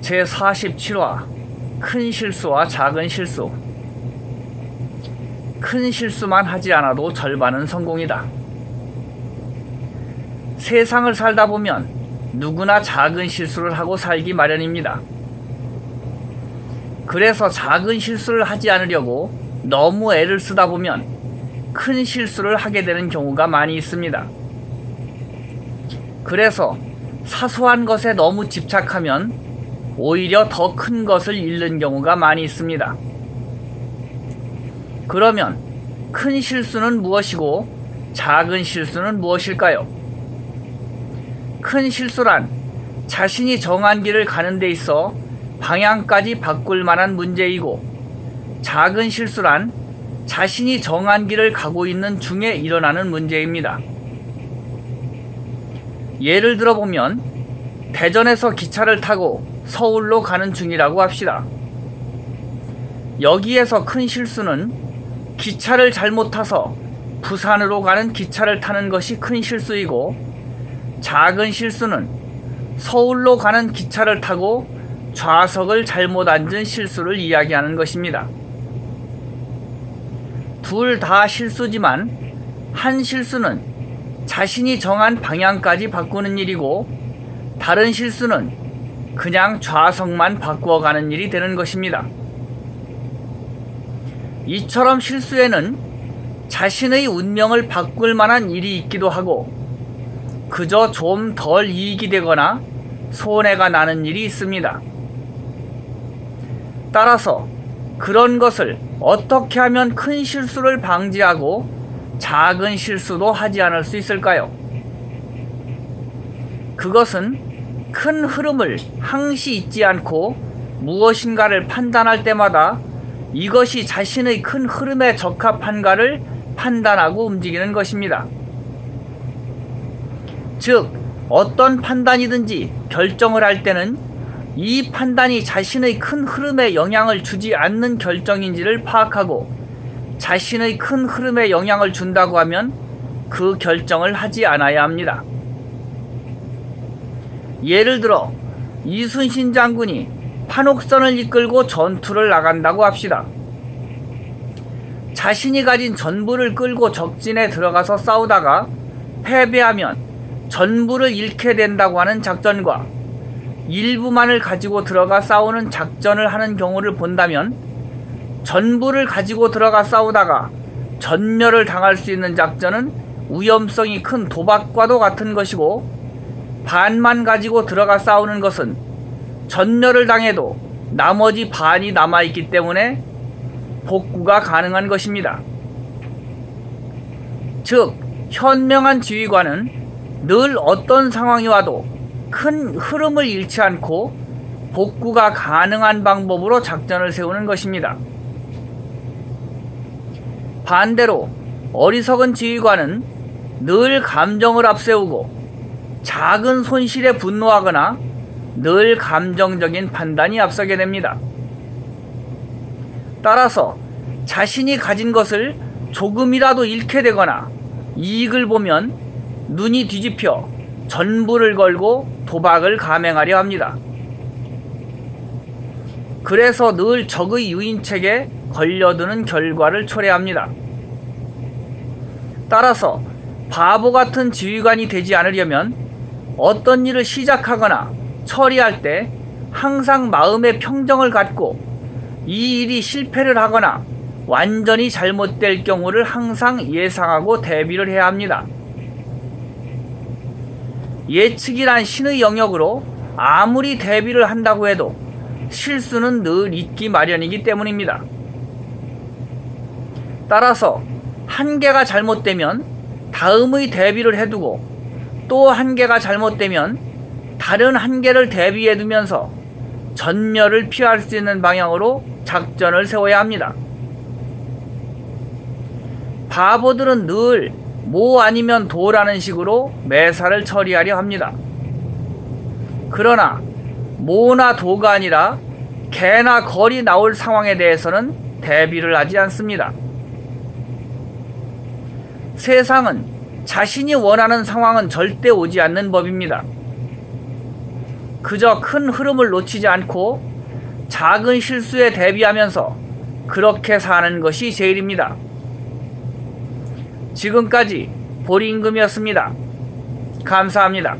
제47화 큰 실수와 작은 실수. 큰 실수만 하지 않아도 절반은 성공이다. 세상을 살다 보면 누구나 작은 실수를 하고 살기 마련입니다. 그래서 작은 실수를 하지 않으려고 너무 애를 쓰다 보면 큰 실수를 하게 되는 경우가 많이 있습니다. 그래서 사소한 것에 너무 집착하면 오히려 더 큰 것을 잃는 경우가 많이 있습니다. 그러면 큰 실수는 무엇이고 작은 실수는 무엇일까요? 큰 실수란 자신이 정한 길을 가는 데 있어 방향까지 바꿀 만한 문제이고, 작은 실수란 자신이 정한 길을 가고 있는 중에 일어나는 문제입니다. 예를 들어보면 대전에서 기차를 타고 서울로 가는 중이라고 합시다. 여기에서 큰 실수는 기차를 잘못 타서 부산으로 가는 기차를 타는 것이 큰 실수이고, 작은 실수는 서울로 가는 기차를 타고 좌석을 잘못 앉은 실수를 이야기하는 것입니다. 둘 다 실수지만 한 실수는 자신이 정한 방향까지 바꾸는 일이고, 다른 실수는 그냥 좌석만 바꾸어가는 일이 되는 것입니다. 이처럼 실수에는 자신의 운명을 바꿀 만한 일이 있기도 하고, 그저 좀 덜 이익이 되거나 손해가 나는 일이 있습니다. 따라서 그런 것을 어떻게 하면 큰 실수를 방지하고 작은 실수도 하지 않을 수 있을까요? 그것은 큰 흐름을 항시 잊지 않고 무엇인가를 판단할 때마다 이것이 자신의 큰 흐름에 적합한가를 판단하고 움직이는 것입니다. 즉, 어떤 판단이든지 결정을 할 때는 이 판단이 자신의 큰 흐름에 영향을 주지 않는 결정인지를 파악하고, 자신의 큰 흐름에 영향을 준다고 하면 그 결정을 하지 않아야 합니다. 예를 들어 이순신 장군이 판옥선을 이끌고 전투를 나간다고 합시다. 자신이 가진 전부를 끌고 적진에 들어가서 싸우다가 패배하면 전부를 잃게 된다고 하는 작전과 일부만을 가지고 들어가 싸우는 작전을 하는 경우를 본다면, 전부를 가지고 들어가 싸우다가 전멸을 당할 수 있는 작전은 위험성이 큰 도박과도 같은 것이고, 반만 가지고 들어가 싸우는 것은 전멸을 당해도 나머지 반이 남아있기 때문에 복구가 가능한 것입니다. 즉, 현명한 지휘관은 늘 어떤 상황이 와도 큰 흐름을 잃지 않고 복구가 가능한 방법으로 작전을 세우는 것입니다. 반대로 어리석은 지휘관은 늘 감정을 앞세우고 작은 손실에 분노하거나 늘 감정적인 판단이 앞서게 됩니다. 따라서 자신이 가진 것을 조금이라도 잃게 되거나 이익을 보면 눈이 뒤집혀 전부를 걸고 도박을 감행하려 합니다. 그래서 늘 적의 유인책에 걸려드는 결과를 초래합니다. 따라서 바보 같은 지휘관이 되지 않으려면 어떤 일을 시작하거나 처리할 때 항상 마음의 평정을 갖고 이 일이 실패를 하거나 완전히 잘못될 경우를 항상 예상하고 대비를 해야 합니다. 예측이란 신의 영역으로 아무리 대비를 한다고 해도 실수는 늘 있기 마련이기 때문입니다. 따라서 한 개가 잘못되면 다음의 대비를 해두고, 또 한 개가 잘못되면 다른 한 개를 대비해두면서 전멸을 피할 수 있는 방향으로 작전을 세워야 합니다. 바보들은 늘 뭐 아니면 도라는 식으로 매사를 처리하려 합니다. 그러나 뭐나 도가 아니라 개나 걸이 나올 상황에 대해서는 대비를 하지 않습니다. 세상은 자신이 원하는 상황은 절대 오지 않는 법입니다. 그저 큰 흐름을 놓치지 않고 작은 실수에 대비하면서 그렇게 사는 것이 제일입니다. 지금까지 보리임금이었습니다. 감사합니다.